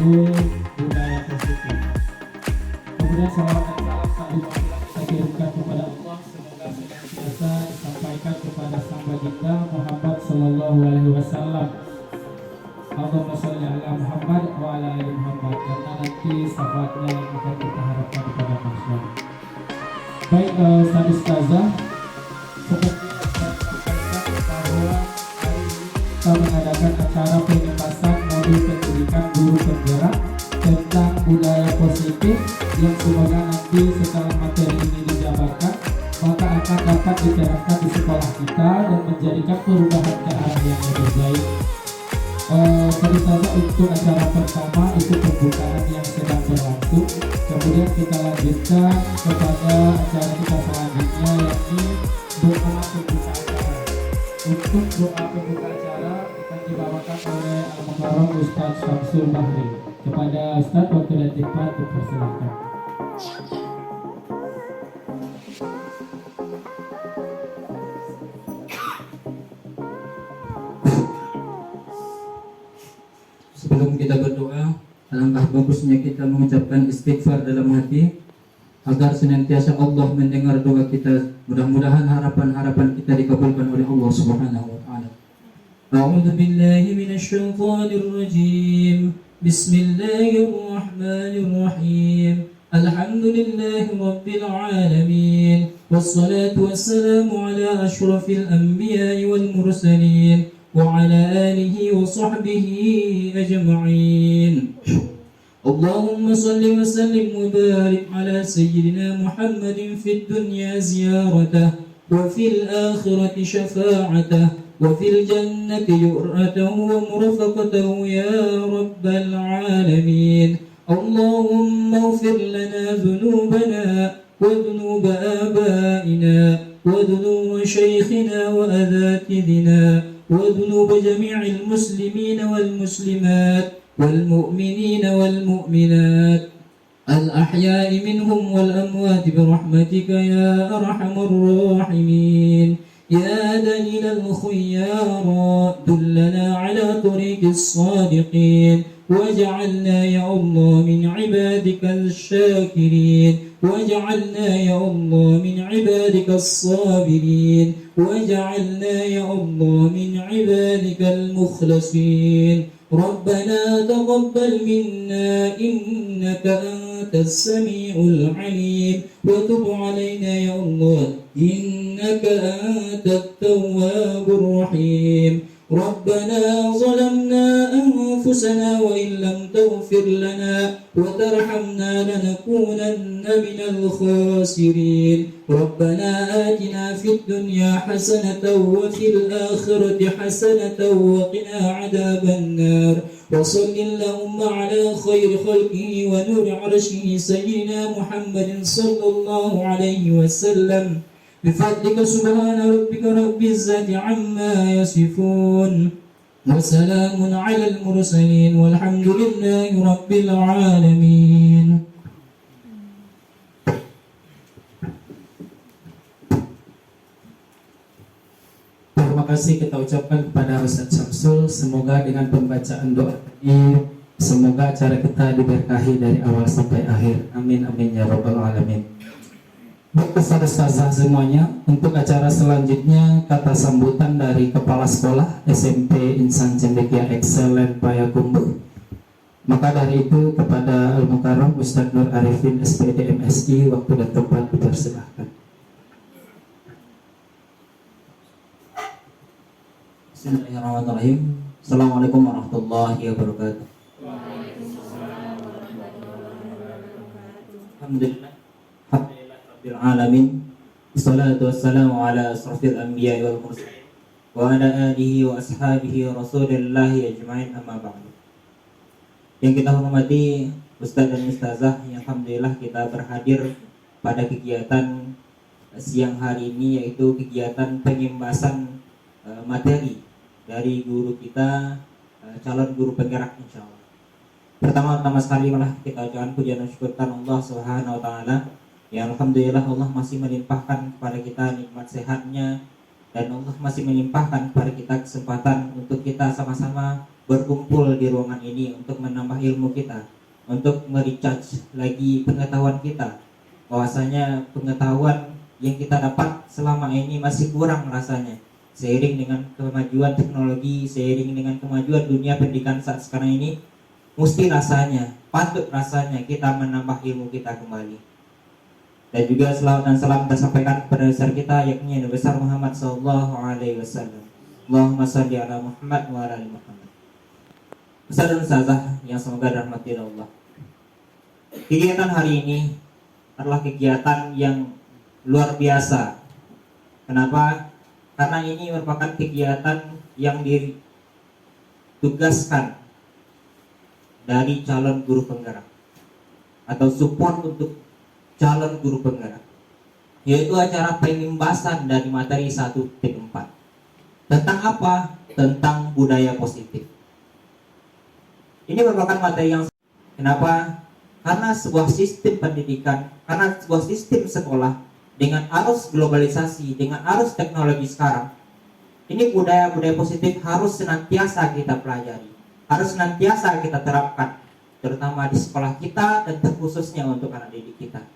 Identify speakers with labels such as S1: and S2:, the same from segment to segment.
S1: judul budaya positif. Kemudian salawat dan salam tak lupa pula kita kirimkan kepada Allah, semoga senantiasa disampaikan kepada sang baginda Muhammad sallallahu alaihi wasallam. Allahumma sholli ala Muhammad wa ala ali Muhammad, karena nanti syafaatnya yang akan kita harapkan kepada manusia. Baik, Ustazah, seperti yang saya sampaikan bahwa hari ini kita mengadakan acara pengentasan modul pendidikan guru penggerak tentang budaya positif, yang semoga nanti setelah materi ini dijabarkan maka akan dapat diterapkan di sekolah kita dan menjadikan perubahan ke arah yang lebih baik. Tadi saja untuk acara pertama itu pembukaan yang sedang berlangsung. Kemudian kita lanjutkan kepada acara kita selanjutnya, yakni doa pembuka acara. Untuk doa pembuka acara akan dibawakan oleh Al-Mukarram Ustaz Syamsul Bahri. Kepada Ustaz, waktu dan tempat dipersilakan.
S2: Sebelum kita berdoa, alangkah bagusnya kita mengucapkan istighfar dalam hati agar senantiasa Allah mendengar doa kita. Mudah-mudahan harapan-harapan kita dikabulkan oleh Allah Subhanahu wa taala. A'udzu billahi minasy syaithanir rajim. Bismillahirrahmanirrahim. Alhamdulillahi rabbil alamin. Wassalatu wassalamu ala asyrafil anbiya'i wal mursalin وعلى آله وصحبه أجمعين. اللهم صل وسلم وبارك على سيدنا محمد في الدنيا زيارته وفي الآخرة شفاعته وفي الجنة يؤرته ومرفقته يا رب العالمين. اللهم اغفر لنا ذنوبنا وذنوب آبائنا وذنوب شيخنا وأذاتذنا وذنوب جميع المسلمين والمسلمات والمؤمنين والمؤمنات الأحياء منهم والأموات برحمتك يا أرحم الراحمين. يا دليل الخيار دلنا على طريق الصادقين واجعلنا يا الله من عبادك الشاكرين واجعلنا يا الله من عبادك الصابرين واجعلنا يا الله من عبادك المخلصين. ربنا تقبل منا إنك أنت السميع العليم وتب علينا يا الله إنك أنت التواب الرحيم. ربنا ظلمنا أنفسنا وإن لم تغفر لنا وترحمنا لنكونن من الخاسرين. ربنا آتنا في الدنيا حسنة وفي الآخرة حسنة وقنا عذاب النار. وصل اللهم على خير خلقه ونور عرشه سيدنا محمد صلى الله عليه وسلم بفضلك سبحان ربك رب العزة عما يصفون وسلام على المرسلين والحمد لله رب العالمين. Terima kasih kita ucapkan kepada Ustaz Syamsul. Semoga dengan pembacaan doa tadi, semoga acara kita diberkahi dari awal sampai akhir. Amin amin ya rabbal alamin. Baik ustazah semuanya, untuk acara selanjutnya kata sambutan dari Kepala Sekolah SMP Insan Cendekia Excellent Payakumbuh. Maka dari itu kepada Al-Mukarram Ustaz Nur Arifin SPD MSI, waktu dan tempat dipersilahkan.
S3: Bismillahirrahmanirrahim. Assalamualaikum warahmatullahi wabarakatuh. Alhamdulillah Rabbil alamin. Wassalatu wassalamu ala asrafil anbiya'i wal mursalin wa ala alihi wa ashabihi rasulillahi ajma'in, amma ba'du. Yang kita hormati Ustaz dan Ustazah, alhamdulillah kita berhadir pada kegiatan siang hari ini, yaitu kegiatan pengembasan materi dari guru kita, calon guru penggerak insyaallah. Pertama-tama sekali malah kita ucapkan pujian dan syukurkan Allah Subhanahu wa taala. Ya alhamdulillah Allah masih melimpahkan kepada kita nikmat sehatnya, dan Allah masih melimpahkan kepada kita kesempatan untuk kita kita sama-sama berkumpul di ruangan ini untuk menambah ilmu kita, untuk merecharge lagi pengetahuan kita. Bahwasanya pengetahuan yang kita dapat selama ini masih kurang rasanya. Seiring dengan kemajuan teknologi, seiring dengan kemajuan dunia pendidikan saat sekarang ini, mesti rasanya, patut rasanya kita menambah ilmu kita kembali. Dan juga selawat dan salam kita sampaikan kepada besar kita, yakni Nabi besar Muhammad SAW. Allahumma salli ala Muhammad wa ala ali Muhammad. Ustaz dan Ustazah yang semoga dirahmati Allah. Kegiatan hari ini adalah kegiatan yang luar biasa. Kenapa? Karena ini merupakan kegiatan yang ditugaskan dari calon guru penggerak atau support untuk calon guru penggerak, yaitu acara pengimbasan dari materi 1.4. Tentang apa? Tentang budaya positif. Ini merupakan materi yang kenapa? Karena sebuah sistem pendidikan, karena sebuah sistem sekolah dengan arus globalisasi, dengan arus teknologi sekarang, ini budaya-budaya positif harus senantiasa kita pelajari, harus senantiasa kita terapkan, terutama di sekolah kita dan terkhususnya untuk anak didik kita.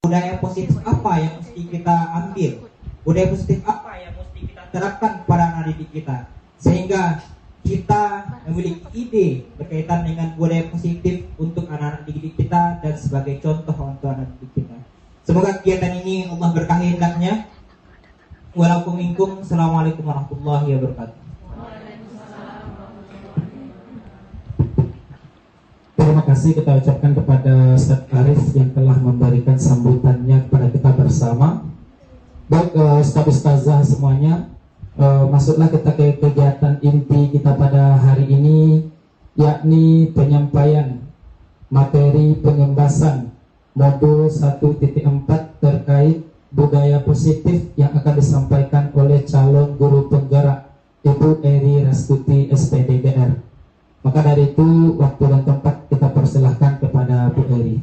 S3: Budaya positif apa yang mesti kita ambil? Budaya positif apa yang mesti kita terapkan kepada anak didik kita? Sehingga kita memiliki ide berkaitan dengan budaya positif untuk anak-anak didik kita dan sebagai contoh untuk anak didik kita. Semoga kegiatan ini Allah berkahi hendaknya. Walaupun minkum. Assalamualaikum warahmatullahi wabarakatuh.
S2: Terima kasih kita ucapkan kepada Ustaz Arif yang telah memberikan sambutannya kepada kita bersama. Baik, Ustaz-Ustazah semuanya, masuklah kita ke kegiatan inti kita pada hari ini, yakni penyampaian materi pengembasan modul 1.4 terkait budaya positif yang akan disampaikan oleh calon guru penggerak Ibu Eri Rastuti SPDGR. Maka dari itu, waktu dan tempat kita persilahkan kepada Bu Eri.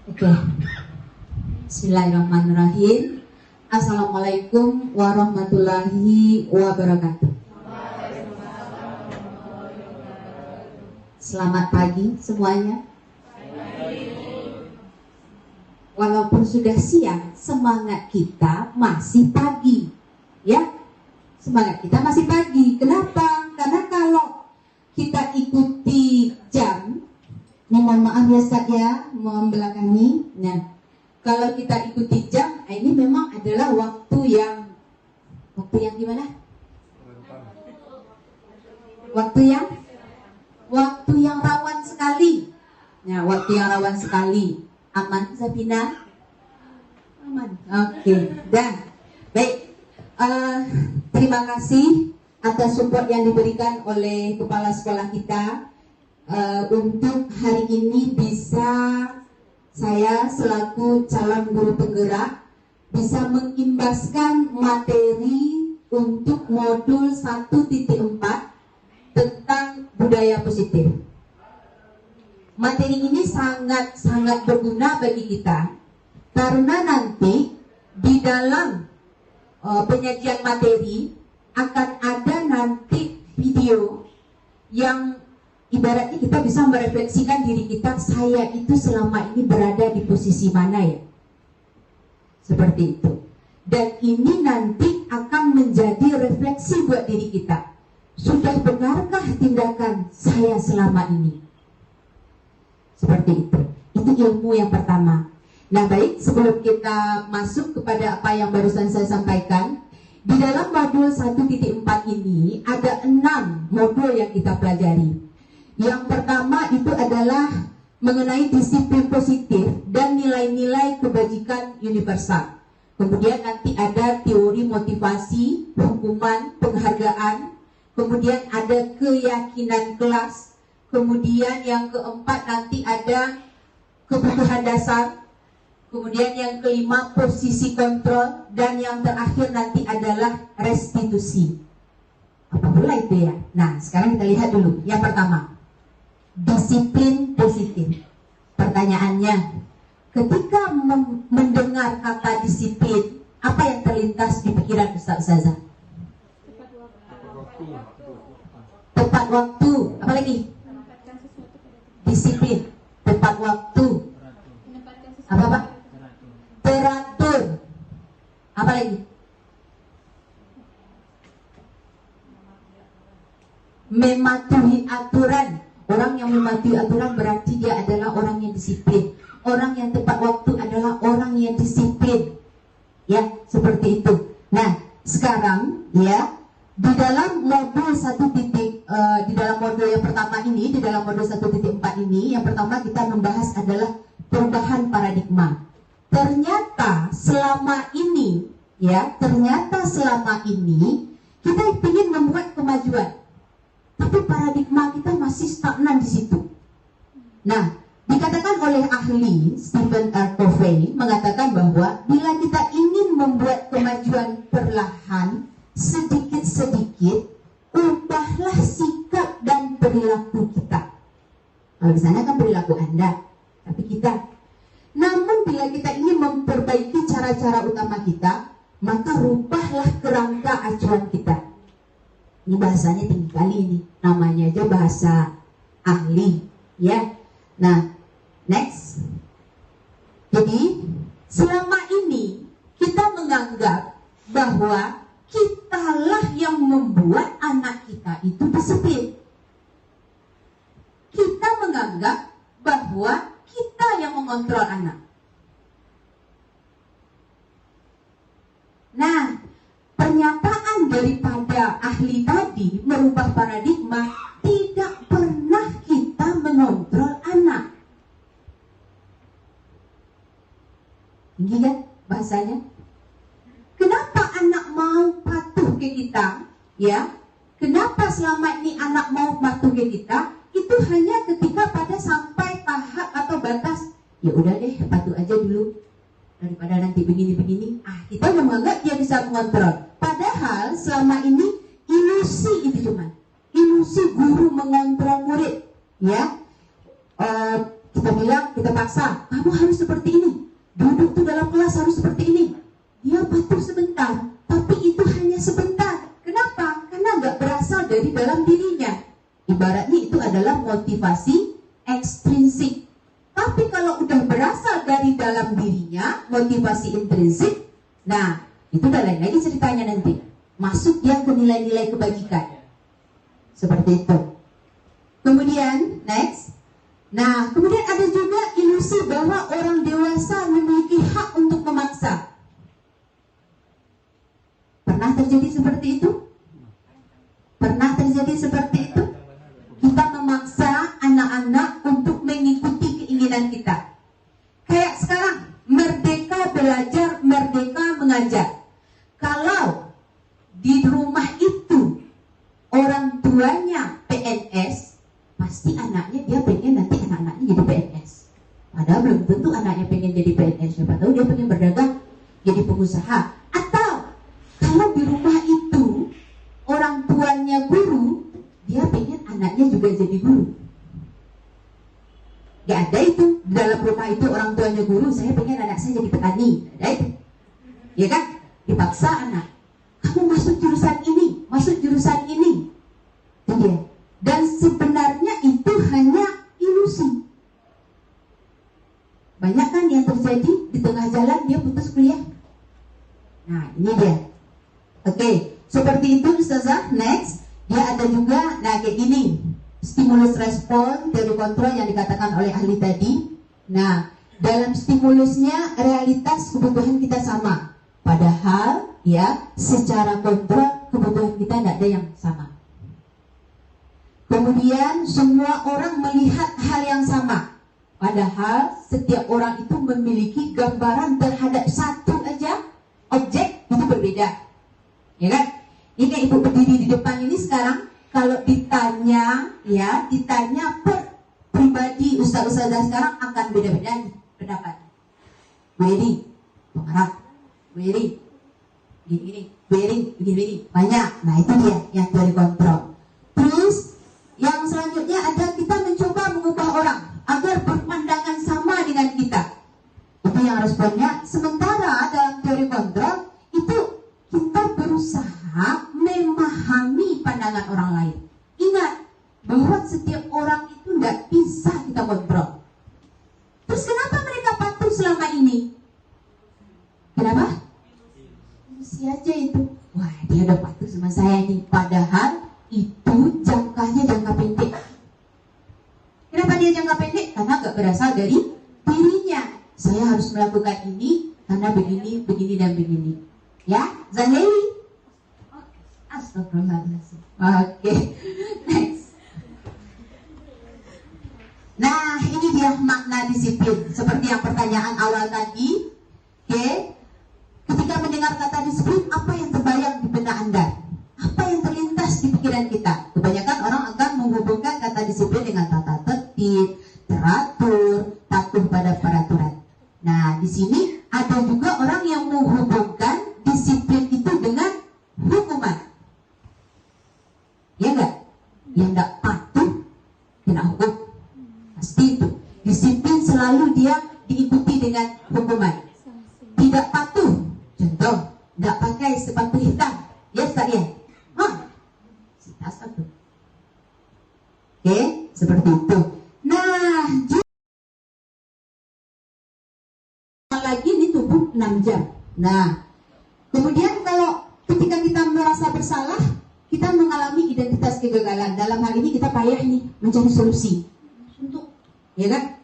S4: Oke. Bismillahirrahmanirrahim. Assalamualaikum warahmatullahi wabarakatuh. Selamat pagi semuanya. Walaupun sudah siang, semangat kita masih pagi. Ya, semangat kita masih pagi. Kenapa? Karena kalau kita ikuti jam, mohon maaf ya Ustaz ya, membelakangi. Nah, kalau kita ikuti jam, ini memang adalah waktu yang gimana? Waktu yang rawan sekali. Nah, waktu yang rawan sekali. Aman, Zabina? Aman. Oke. Dan baik. Terima kasih atas support yang diberikan oleh kepala sekolah kita. Untuk hari ini bisa saya selaku calon guru penggerak bisa mengimbaskan materi untuk modul 1.4 tentang budaya positif. Materi ini sangat berguna bagi kita karena nanti di dalam penyajian materi akan ada nanti video yang ibaratnya kita bisa merefleksikan diri kita, saya itu selama ini berada di posisi mana ya? Seperti itu. Dan ini nanti akan menjadi refleksi buat diri kita. Sudah benarkah tindakan saya selama ini? Seperti itu. Itu ilmu yang pertama. Nah baik, sebelum kita masuk kepada apa yang barusan saya sampaikan, di dalam modul 1.4 ini ada 6 modul yang kita pelajari. Yang pertama itu adalah mengenai disiplin positif dan nilai-nilai kebajikan universal. Kemudian nanti ada teori motivasi, hukuman, penghargaan. Kemudian ada keyakinan kelas. Kemudian yang keempat nanti ada kebutuhan dasar. kemudian yang kelima posisi kontrol, dan yang terakhir nanti adalah restitusi. Apa pula itu ya? Nah, sekarang kita lihat dulu. Yang pertama, disiplin positif. Pertanyaannya, ketika mendengar kata disiplin, apa yang terlintas di pikiran Ustazah? Tepat waktu. Apa lagi? Disiplin. Tepat waktu. Apa Pak? Teratur. Apa lagi? Mematuhi aturan. Orang yang mematuhi aturan berarti dia adalah orang yang disiplin. Orang yang tepat waktu adalah orang yang disiplin. Ya, seperti itu. Nah, sekarang ya, di dalam modul 1 titik di dalam modul yang pertama ini, di dalam modul 1.4 ini, yang pertama kita membahas adalah perubahan paradigma. Ternyata selama ini kita ingin membuat kemajuan, tapi paradigma kita masih stagnan di situ. Nah, dikatakan oleh ahli Stephen R. Covey mengatakan bahwa bila kita ingin membuat kemajuan perlahan, sedikit-sedikit, ubahlah sikap dan perilaku kita. Kalau di sana kan perilaku Anda, tapi kita. Namun bila kita ingin memperbaiki cara-cara utama kita, maka rubahlah kerangka acuan kita. Ini bahasanya tinggi kali ini, namanya aja bahasa ahli, ya. Nah, next. Jadi selama ini kita menganggap bahwa kitalah yang membuat anak kita itu disiplin. Kita menganggap bahwa kita yang mengontrol anak. Nah, pernyataan daripada ahli tadi merubah paradigma, tidak pernah kita mengontrol anak. Tinggi kan bahasanya? Kenapa anak mau patuh ke kita? Ya, kenapa selama ini anak mau patuh ke kita? Itu hanya ketika pada sampai tahap atau batas. Ya udah deh, patuh aja dulu daripada nanti begini-begini. Kita menganggap dia bisa mengontrol. Padahal selama ini ilusi itu cuma ilusi guru mengontrol murid. Ya, kita bilang, kita paksa, kamu harus seperti ini. Duduk tuh dalam kelas harus seperti ini. Dia patuh sebentar, tapi itu hanya sebentar. Kenapa? Karena nggak berasal dari dalam dirinya. Ibaratnya itu adalah motivasi ekstrinsik. Tapi kalau udah berasal dari dalam dirinya, motivasi intrinsik, nah itu udah lain lagi ceritanya nanti. Masuk dia ke nilai-nilai kebajikan. Seperti itu. Kemudian, next. Nah, kemudian ada juga ilusi bahwa orang dewasa memiliki hak untuk memaksa. Pernah terjadi seperti itu? Pernah terjadi seperti itu? Kita memaksa anak-anak untuk mengikuti keinginan kita. Kayak sekarang, merdeka belajar, merdeka mengajar. Kalau di rumah itu orang tuanya PNS, pasti anaknya dia pengen nanti anak-anaknya jadi PNS. Padahal belum tentu anaknya pengen jadi PNS. Siapa tahu dia pengen berdagang, jadi pengusaha. Atau kalau di rumah itu orang tuanya guru, dia pengen anaknya juga jadi guru. Gak ada itu di dalam rumah itu orang tuanya guru, saya pengen anak saya jadi petani. Ada itu, ya kan? Dipaksa anak, kamu masuk jurusan ini, masuk jurusan ini. Itu dia. Dan sebenarnya itu hanya ilusi. Banyak kan yang terjadi di tengah jalan dia putus kuliah. Nah ini dia. Oke, seperti itu Ustazah. Next, dia ada juga, nah kayak gini, stimulus respon, teori kontrol yang dikatakan oleh ahli tadi. Nah, dalam stimulusnya realitas kebutuhan kita sama. Padahal ya secara kontrol kebutuhan kita tidak ada yang sama. Kemudian semua orang melihat hal yang sama. Padahal setiap orang itu memiliki gambaran terhadap satu aja objek itu berbeda. Ya kan? Ini kayak ibu berdiri di depan ini sekarang, kalau ditanya per pribadi ustaz-ustazah sekarang akan beda-beda pendapat. wedding, pemerak, wedding, gini, wedding, begini, banyak. Nah itu dia yang teori kontrol. Terus yang selanjutnya ada kita mencoba mengubah orang agar berpandangan sama dengan kita. Itu yang responnya. Sementara dalam teori kontrol itu kita berusaha memahami pandangan orang lain. Ingat bahwa setiap orang itu tidak bisa kita kontrol. Terus kenapa mereka patuh selama ini? Kenapa? Emosi aja itu. Wah, dia udah patuh sama saya nih. Padahal itu jangkanya jangka pendek. Kenapa dia jangka pendek? Karena gak berasal dari dirinya. Saya harus melakukan ini karena begini, begini, dan begini. Ya, Zanewi. Astagfirullahaladzim. Oke, next. Nah, ini dia makna disiplin. Seperti yang pertanyaan awal tadi. Oke. Ketika mendengar kata disiplin, apa yang terbayang di benak Anda? Apa yang terlintas di pikiran kita? Kebanyakan orang akan menghubungkan kata disiplin dengan tata tertib, teratur, patuh pada peraturan. Nah, di sini ada juga orang yang menghubungkan disiplin itu dengan hukuman. Ya enggak? Yang enggak patuh kena hukum. Pasti itu. Disiplin selalu dia diikuti dengan hukuman. Tidak patuh, contoh, enggak pakai sepatu hitam. Ya, Ustaz ya? Satu. Oke, seperti itu. Nah, lagi ini tubuh 6 jam. Nah, kemudian kalau ketika kita merasa bersalah, kita mengalami identitas kegagalan. Dalam hal ini kita payah nih mencari solusi. Untuk, ya kan?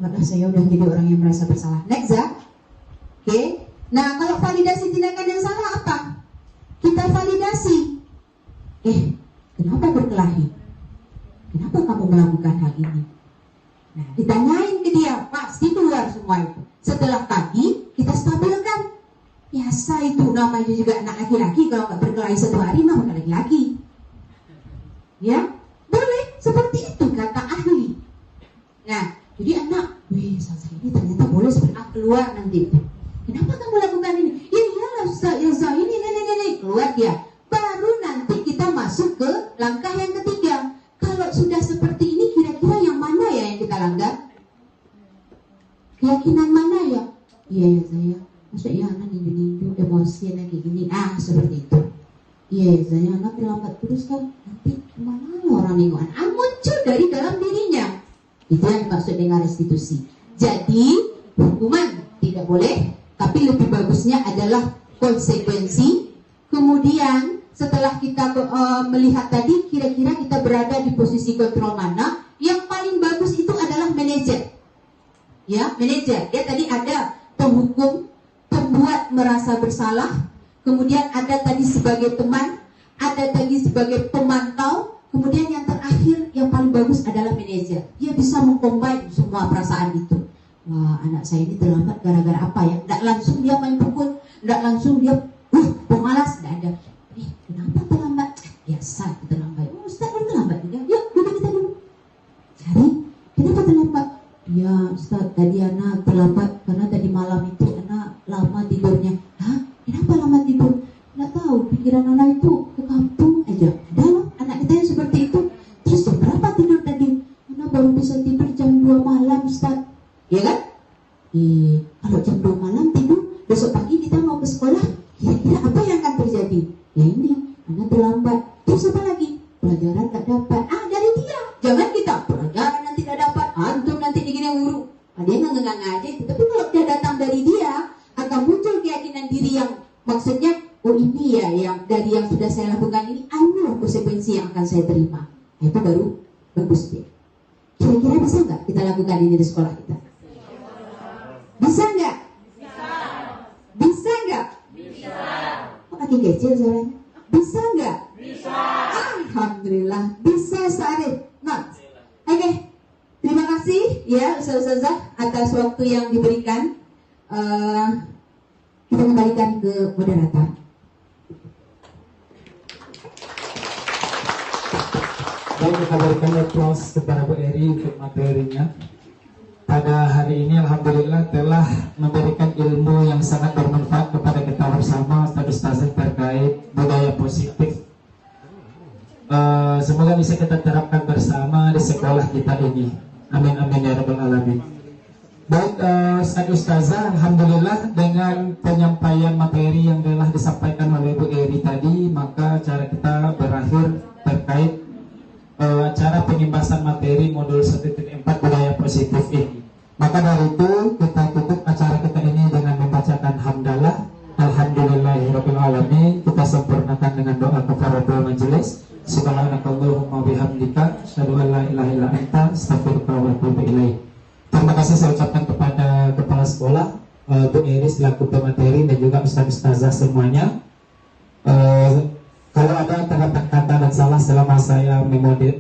S4: Enggak, saya udah jadi orang yang merasa bersalah. Next ya. Oke. Nah, kalau validasi tindakan yang salah apa? Kita validasi. Kenapa berkelahi? Kenapa kamu melakukan hal ini? Nah, ditanyain ke dia, pasti keluar semua itu. Setelah pagi, kita stabilkan. Biasa itu namanya juga anak laki-laki, kalau nggak berkelahi 1 hari, mah bukan laki-laki. Ya, boleh seperti itu kata ahli. Nah, jadi anak, Salsa ini ternyata boleh keluar nanti. Kenapa kamu lakukan ini? Ya iyalah Ustaz, ya ini, keluar dia. Baru nanti kita masuk ke langkah yang ketiga. Kalau sudah seperti ini, kira-kira yang mana ya yang kita langgar? Keyakinan mana ya? Iya ya saya. Maksud ya anak nindu-nindu emosi kayak gini. Seperti itu. Iya ya saya anak terlambat terus kan. Nanti kemana orang nengok? Muncul dari dalam dirinya. Itu yang dimaksud dengan restitusi. Jadi hukuman tidak boleh, tapi lebih bagusnya adalah konsekuensi. Kemudian setelah kita melihat tadi, kira-kira kita berada di posisi kontrol mana, yang paling bagus itu adalah manajer. Ya, manajer. Dia tadi ada penghukum, pembuat merasa bersalah, kemudian ada tadi sebagai teman, ada tadi sebagai pemantau, kemudian yang terakhir yang paling bagus adalah manajer. Dia bisa mengcombine semua perasaan itu. Wah, anak saya ini terlambat gara-gara apa ya? Tidak langsung dia main pukul, tidak langsung dia pemalas, tidak ada. Kenapa terlambat? Biasa terlambat. Ustaz kan terlambat juga. Yuk, duduk kita dulu. Cari, kenapa terlambat? Ya Ustaz, tadi anak terlambat karena tadi malam itu anak lama tidurnya. Kenapa lama tidur? Nggak tahu, pikiran anak itu ke kampung aja. Ada loh, anak kita yang seperti itu. Terus jam berapa tidur tadi? Anak baru bisa tidur jam 2 malam Ustaz. Ya kan? Kalau jam 2 malam tidur, besok pagi kita mau ke sekolah, kira-kira apa yang akan terjadi? Ya ini, anak terlambat. Terus apa lagi? Pelajaran tak dapat. Dari dia. Jangan kita, pelajaran nanti tidak dapat. Antum nanti digini guru. Dia nggak aja itu. Tapi kalau dia datang dari dia, akan muncul keyakinan diri yang maksudnya, ini ya yang dari yang sudah saya lakukan ini, inilah konsekuensi yang akan saya terima. Nah, itu baru bagus dia. Kira-kira bisa nggak kita lakukan ini di sekolah kita? Bisa nggak? Bisa nggak? Kok makin kecil suaranya? Bisa nggak? Bisa. Alhamdulillah bisa Sarif. Oke. Terima kasih ya Ustazah atas waktu yang diberikan. Kita kembalikan ke moderator.
S2: Baik, kita berikan applause kepada Bu Eri untuk materinya. pada hari ini alhamdulillah telah memberikan ilmu yang sangat bermanfaat kepada kita bersama Ustaz-Ustazah terkait budaya positif. Semoga bisa kita terapkan bersama di sekolah kita ini. Amin amin ya rabbal alamin. Baik Ustaz-Ustazah, alhamdulillah dengan penyampaian materi yang telah disampaikan oleh Bu Eri tadi, maka acara kita berakhir terkait acara penimbasan materi modul 1.4 budaya positif ini. Maka dari itu kita tutup acara kita ini dengan membacakan hamdalah. Alhamdulillahirabbil alamin. Kita sempurnakan dengan doa kafaratul majelis. Subhanakallahumma bihamdika asyhadu an la ilaha illa anta astaghfiruka wa atubu ilaik. Terima kasih saya ucapkan kepada kepala sekolah, Bu Eri selaku pemateri dan juga Ustaz-Ustazah semuanya. Kalau ada kata-kata dan salah selama saya menjadi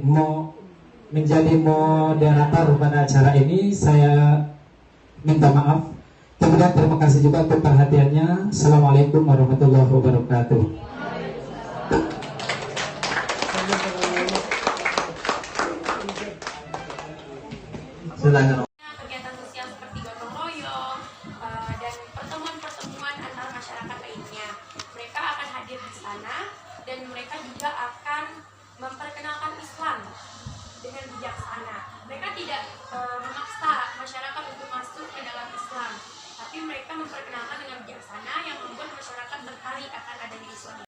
S2: moderator pada acara ini, saya minta maaf. Kemudian terima kasih juga untuk perhatiannya. Assalamualaikum warahmatullahi wabarakatuh.
S5: Kegiatan sosial seperti gotong royong dan pertemuan-pertemuan antar masyarakat lainnya. Mereka akan hadir di sana dan mereka juga akan memperkenalkan Islam dengan bijaksana. Mereka tidak memaksa masyarakat untuk masuk ke dalam Islam, tapi mereka memperkenalkan dengan bijaksana yang membuat masyarakat tertarik akan adanya Islam.